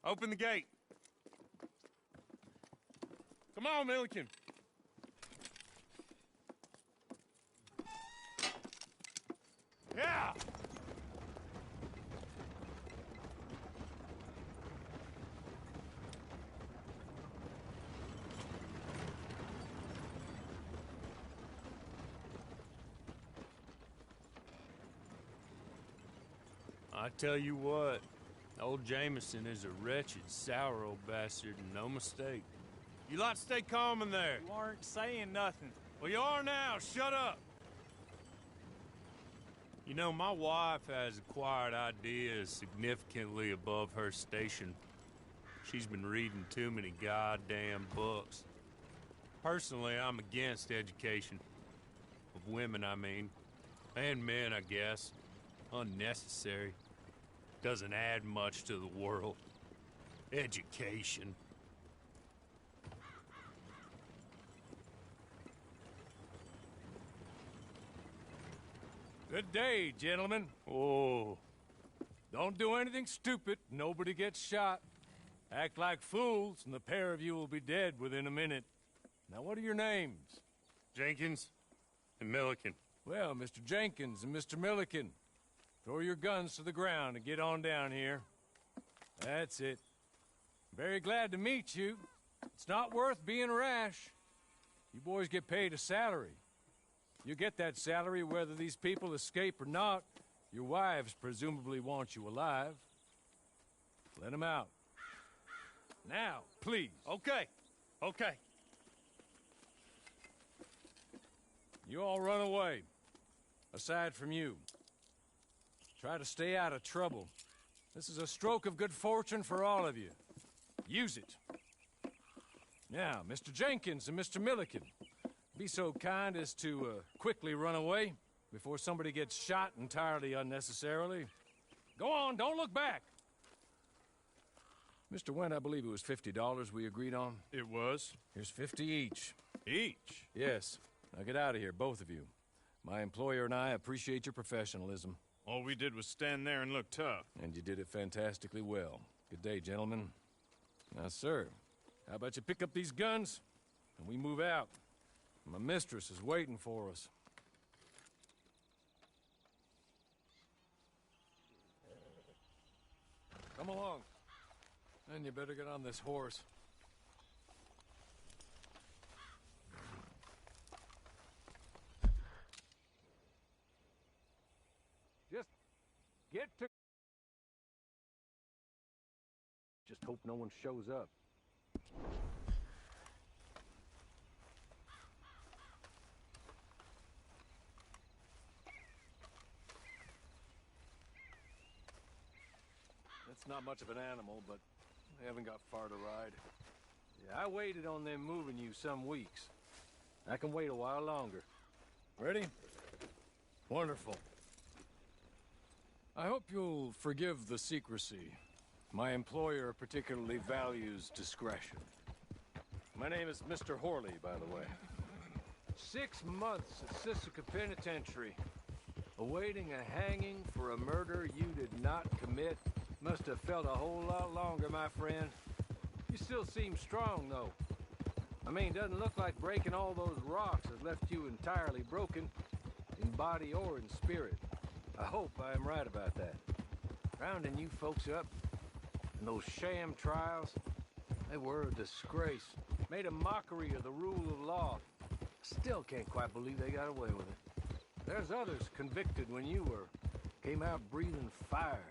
Open the gate. Come on, Milliken. Yeah! I tell you what, old Jameson is a wretched, sour old bastard, and no mistake. You lot stay calm in there. You aren't saying nothing. Well, you are now. Shut up. You know, my wife has acquired ideas significantly above her station. She's been reading too many goddamn books. Personally, I'm against education. Of women, I mean. And men, I guess. Unnecessary. Doesn't add much to the world. Education. Good day, gentlemen. Oh. Don't do anything stupid. Nobody gets shot. Act like fools, and the pair of you will be dead within a minute. Now, what are your names? Jenkins and Milliken. Well, Mr. Jenkins and Mr. Milliken, throw your guns to the ground and get on down here. That's it. Very glad to meet you. It's not worth being rash. You boys get paid a salary. You get that salary whether these people escape or not. Your wives presumably want you alive. Let them out. Now, please. Okay. Okay. You all run away. Aside from you. Try to stay out of trouble. This is a stroke of good fortune for all of you. Use it. Now, Mr. Jenkins and Mr. Milliken, be so kind as to quickly run away before somebody gets shot entirely unnecessarily. Go on, don't look back. Mr. Wendt, I believe it was $50 we agreed on. It was. Here's 50 each. Each? Yes. Now get out of here, both of you. My employer and I appreciate your professionalism. All we did was stand there and look tough. And you did it fantastically well. Good day, gentlemen. Now, sir, how about you pick up these guns and we move out? My mistress is waiting for us. Come along. Then you better get on this horse. Just get to... Just hope no one shows up. That's not much of an animal, but they haven't got far to ride. Yeah, I waited on them moving you some weeks. I can wait a while longer. Ready? Wonderful. I hope you'll forgive the secrecy. My employer particularly values discretion. My name is Mr. Horley, by the way. 6 months at Sisika Penitentiary, awaiting a hanging for a murder you did not commit. Must have felt a whole lot longer, my friend. You still seem strong, though. I mean, doesn't look like breaking all those rocks has left you entirely broken, in body or in spirit. I hope I am right about that. Rounding you folks up, and those sham trials, they were a disgrace. Made a mockery of the rule of law. Still can't quite believe they got away with it. There's others convicted when you were. Came out breathing fire.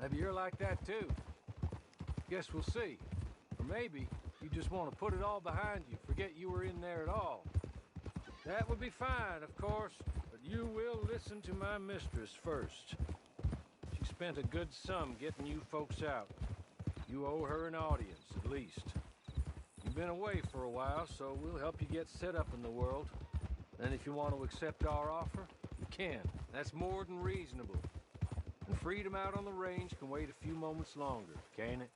Maybe you're like that too. Guess we'll see. Or maybe you just want to put it all behind you, forget you were in there at all. That would be fine, of course, but you will listen to my mistress first. She spent a good sum getting you folks out. You owe her an audience, at least. You've been away for a while, so we'll help you get set up in the world. And if you want to accept our offer, you can. That's more than reasonable. And freedom out on the range can wait a few moments longer, can't it?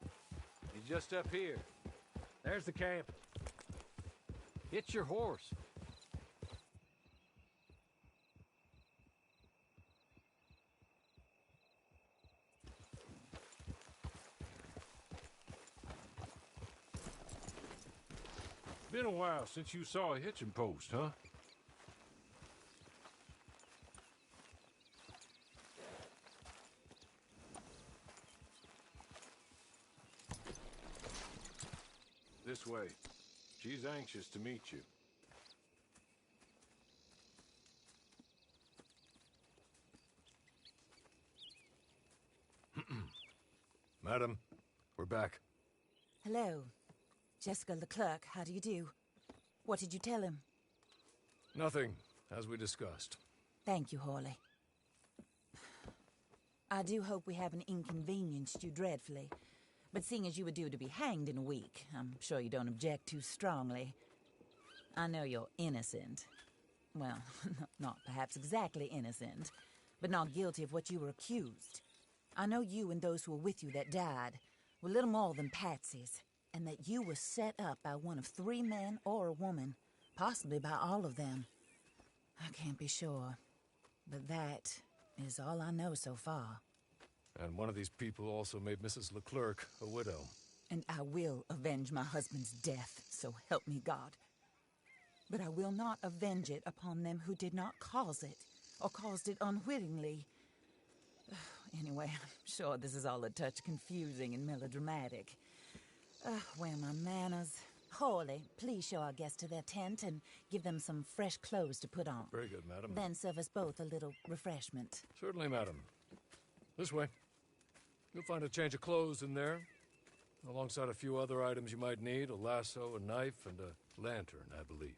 It's just up here. There's the camp. Hit your horse. Been a while since you saw a hitching post, huh? This way. She's anxious to meet you. Madam, we're back. Hello. Jessica LeClerk, how do you do? What did you tell him? Nothing, as we discussed. Thank you, Horley. I do hope we haven't inconvenienced you dreadfully. But seeing as you were due to be hanged in a week, I'm sure you don't object too strongly. I know you're innocent. Well, not perhaps exactly innocent, but not guilty of what you were accused. I know you and those who were with you that died were little more than patsies, and that you were set up by one of 3 men or a woman, possibly by all of them. I can't be sure, but that is all I know so far. And one of these people also made Mrs. LeClerk a widow. And I will avenge my husband's death, so help me God. But I will not avenge it upon them who did not cause it, or caused it unwittingly. Anyway, I'm sure this is all a touch confusing and melodramatic. Where are my manners? Horley, please show our guests to their tent and give them some fresh clothes to put on. Very good, madam. Then serve us both a little refreshment. Certainly, madam. This way. You'll find a change of clothes in there, alongside a few other items you might need, a lasso, a knife, and a lantern, I believe.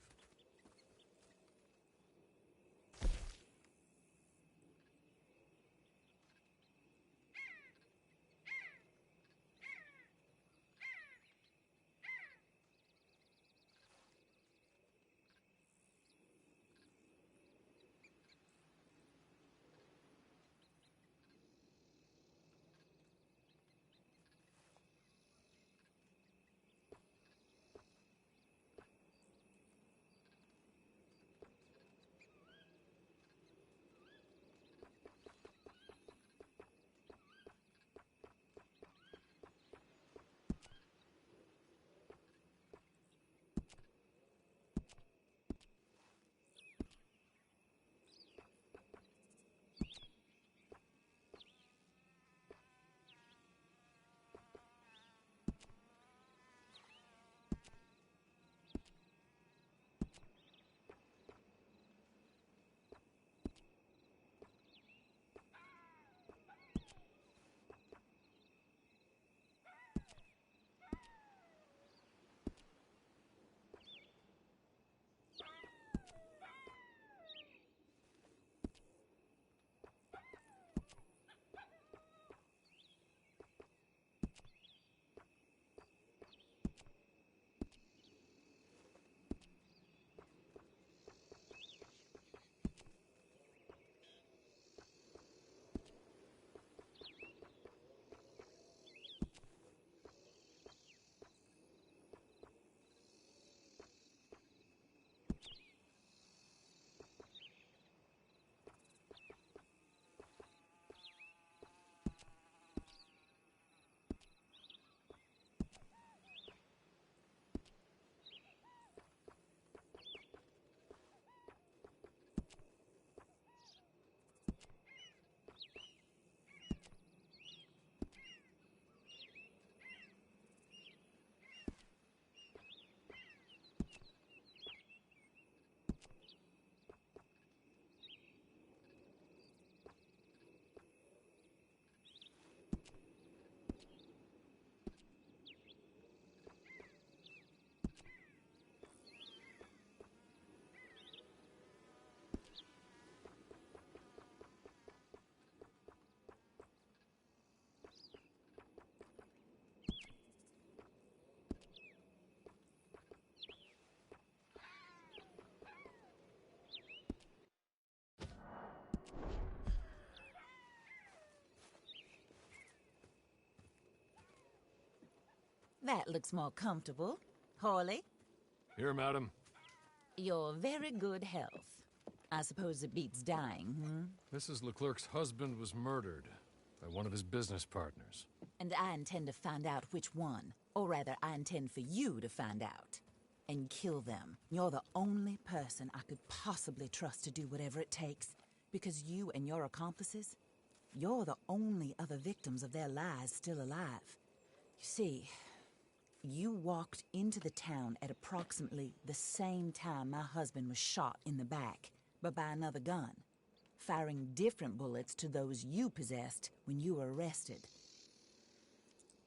That looks more comfortable. Horley, Here, madam. your very good health. I suppose it beats dying, Mrs. LeClerc's husband was murdered by one of his business partners. And I intend to find out which one. Or rather, I intend for you to find out. and kill them. You're the only person I could possibly trust to do whatever it takes, because you and your accomplices, you're the only other victims of their lies still alive. You see, you walked into the town at approximately the same time my husband was shot in the back, but by another gun, firing different bullets to those you possessed when you were arrested.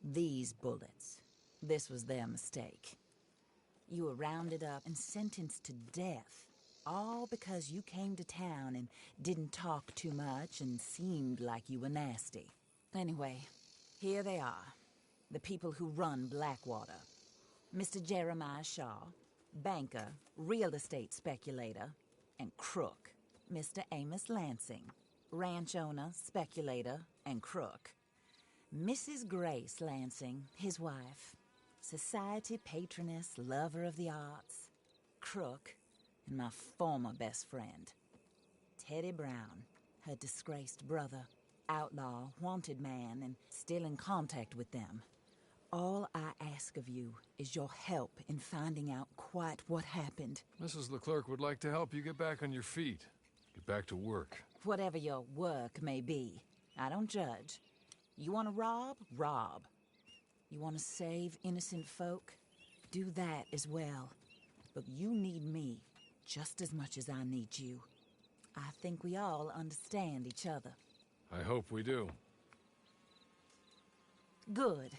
These bullets, this was their mistake. You were rounded up and sentenced to death, all because you came to town and didn't talk too much and seemed like you were nasty. Anyway, here they are, the people who run Blackwater. Mr. Jeremiah Shaw, banker, real estate speculator, and crook. Mr. Amos Lancing, ranch owner, speculator, and crook. Mrs. Grace Lancing, his wife, society patroness, lover of the arts, crook, and my former best friend. Teddy Brown, her disgraced brother, outlaw, wanted man, and still in contact with them. All I ask of you is your help in finding out quite what happened. Mrs. LeClerk would like to help you get back on your feet. Get back to work. Whatever your work may be, I don't judge. You want to rob? Rob. You want to save innocent folk? Do that as well. But you need me just as much as I need you. I think we all understand each other. I hope we do. Good.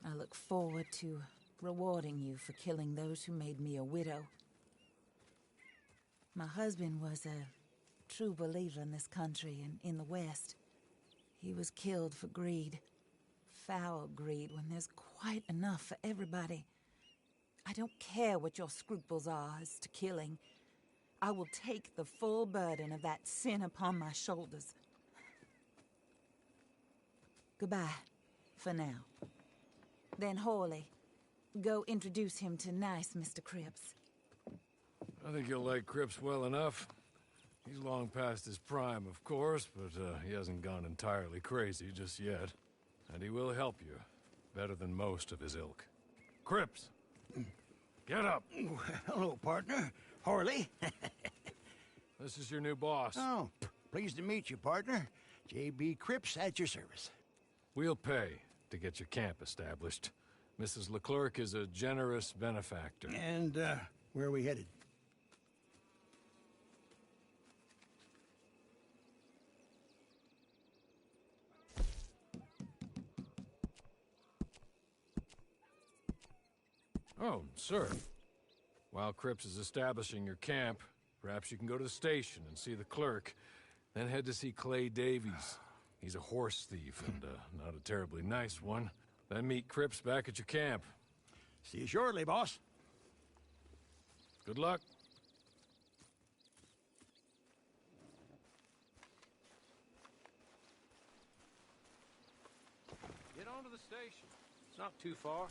I look forward to rewarding you for killing those who made me a widow. My husband was a true believer in this country and in the West. He was killed for greed. Foul greed when there's quite enough for everybody. I don't care what your scruples are as to killing. I will take the full burden of that sin upon my shoulders. Goodbye, for now. Then Horley, go introduce him to nice Mr. Cripps. I think you'll like Cripps well enough. He's long past his prime, of course, but he hasn't gone entirely crazy just yet. And he will help you, better than most of his ilk. Cripps! Get up! Hello, partner. Horley. This is your new boss. Oh, pleased to meet you, partner. J.B. Cripps at your service. We'll pay to get your camp established. Mrs. LeClerk is a generous benefactor. And, where are we headed? Oh, sir. While Cripps is establishing your camp, perhaps you can go to the station and see the clerk, then head to see Clay Davies. He's a horse thief, and not a terribly nice one. Then meet Cripps back at your camp. See you shortly, boss. Good luck. Get on to the station. It's not too far.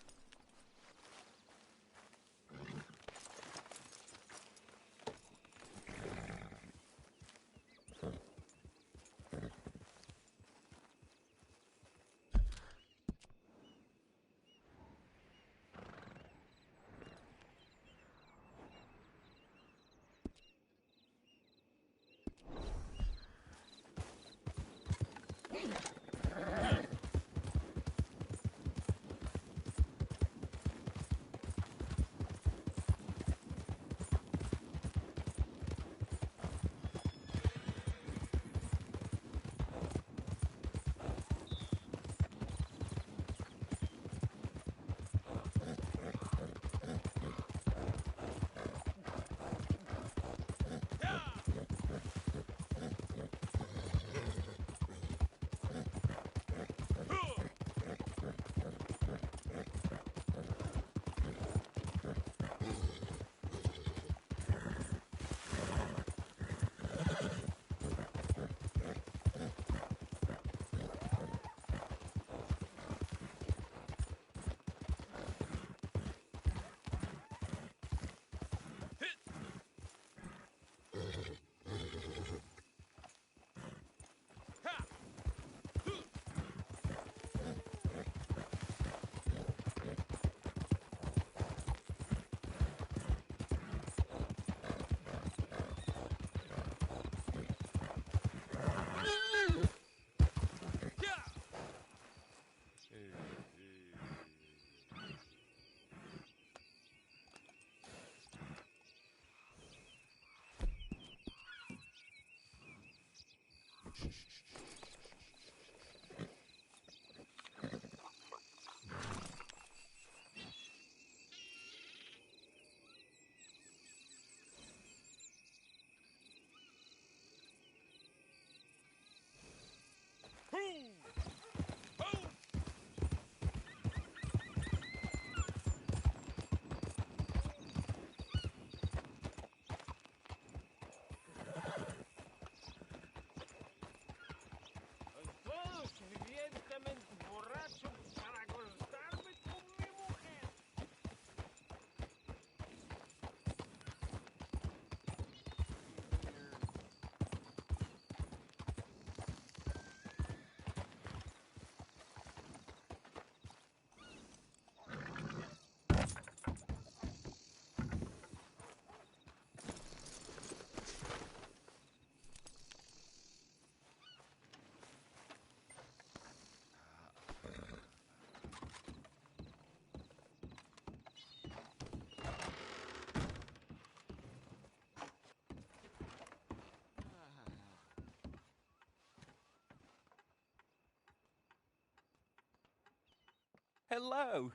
Hello.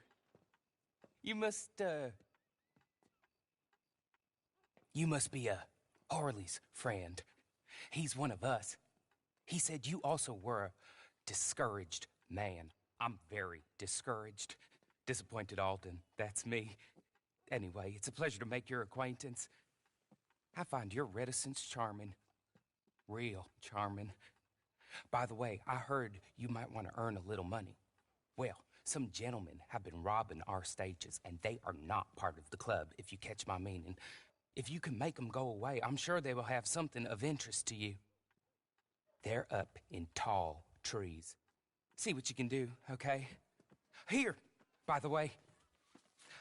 You must be Horley's friend. He's one of us. He said you also were a discouraged man. I'm very discouraged. Disappointed Alden, that's me. Anyway, it's a pleasure to make your acquaintance. I find your reticence charming. Real charming. By the way, I heard you might want to earn a little money. Well, some gentlemen have been robbing our stages, and they are not part of the club, if you catch my meaning. If you can make them go away, I'm sure they will have something of interest to you. They're up in tall trees. See what you can do, okay? Here, by the way,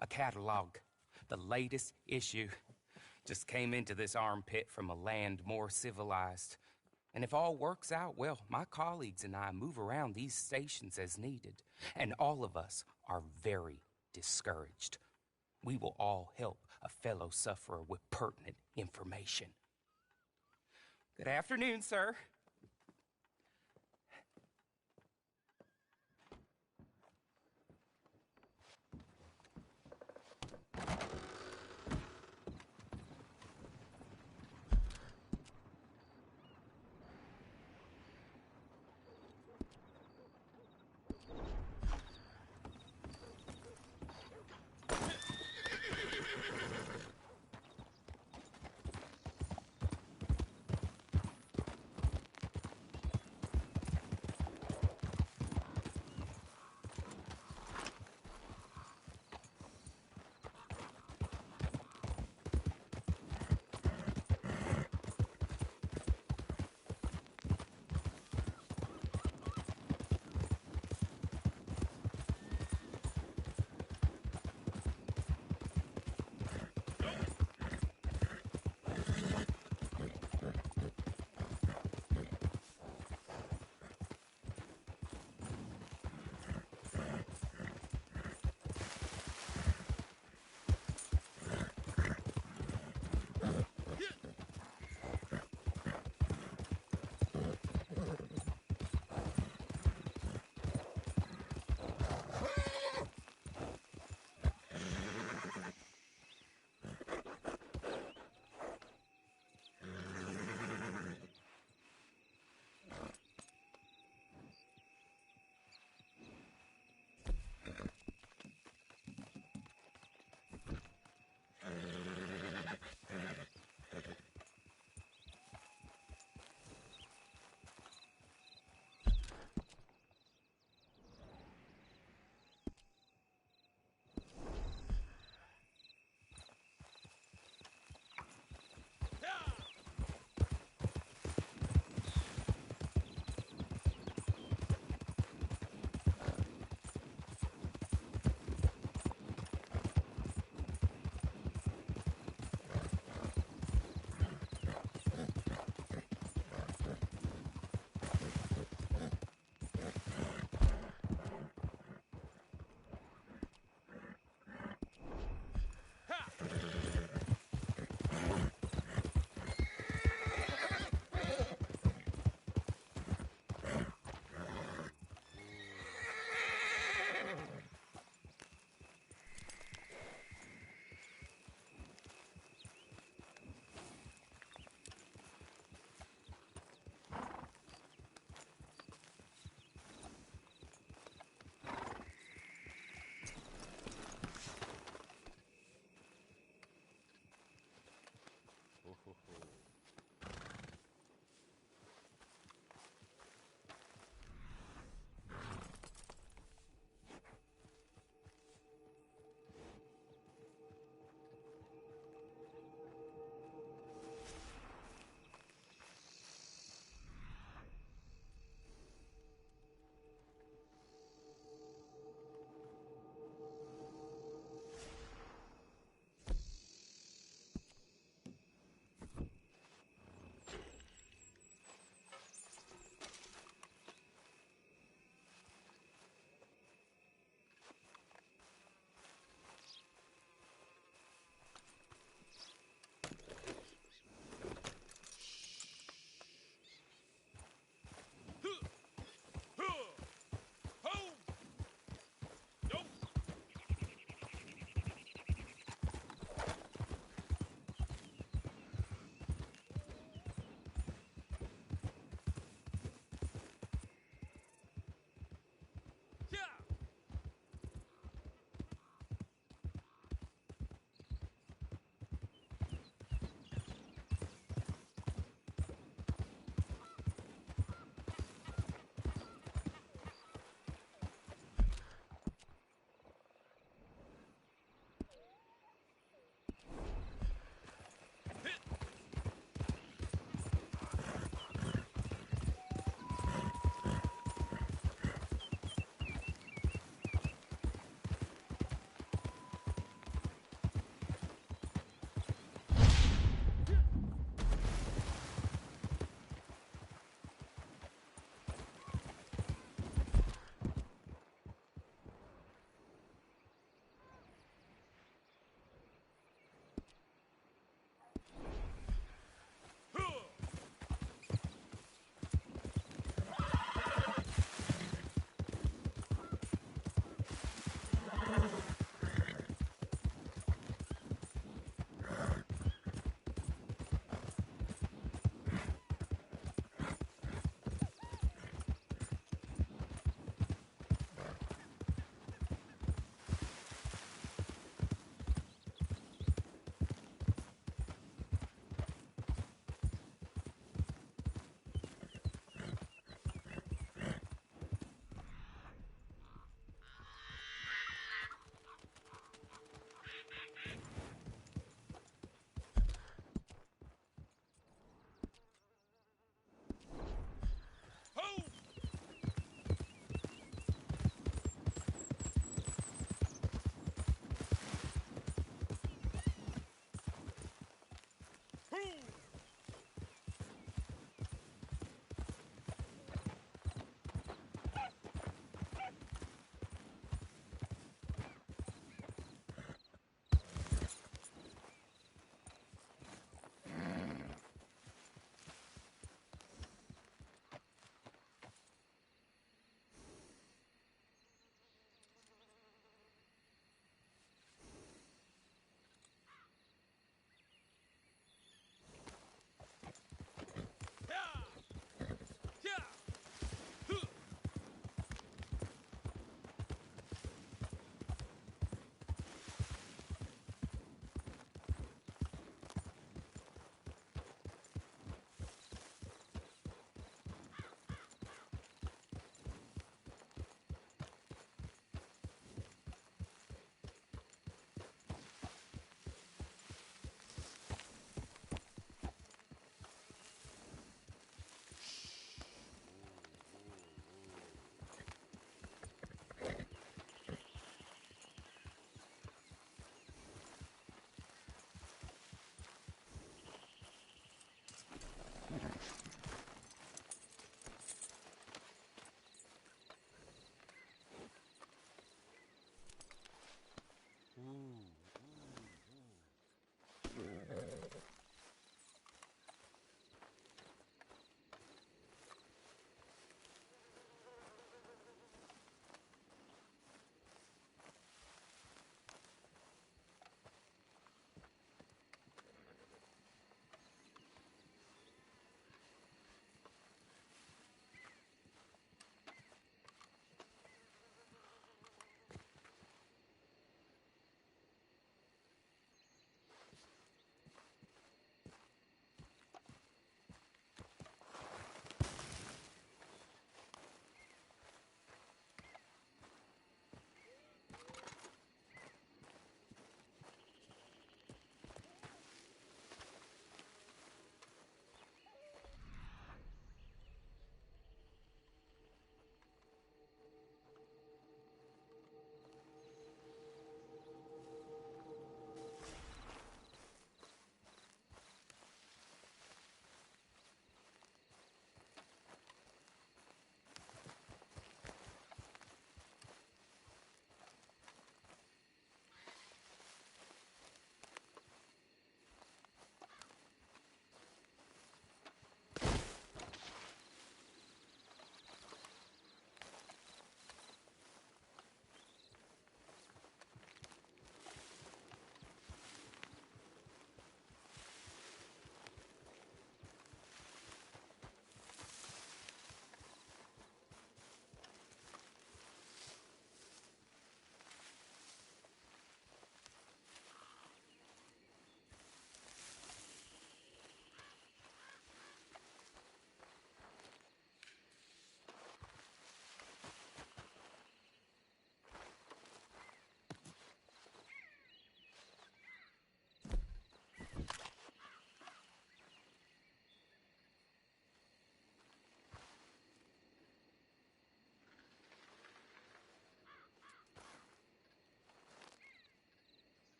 a catalog. The latest issue. Just came into this armpit from a land more civilized. And if all works out, well, my colleagues and I move around these stations as needed. And all of us are very discouraged. We will all help a fellow sufferer with pertinent information. Good afternoon, sir.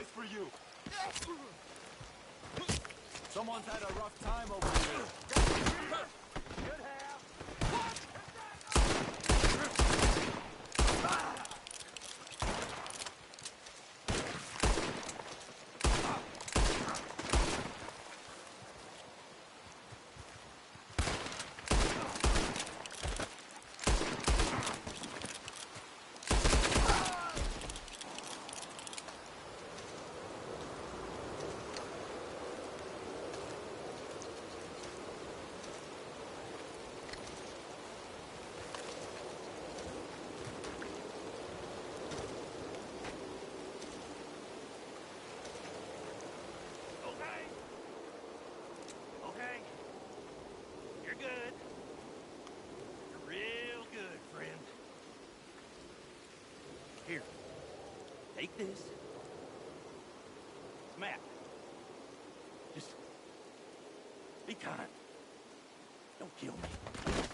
place for you. Someone's had a rough time over here. Should have. Here, take this. Matt, just be kind. Don't kill me.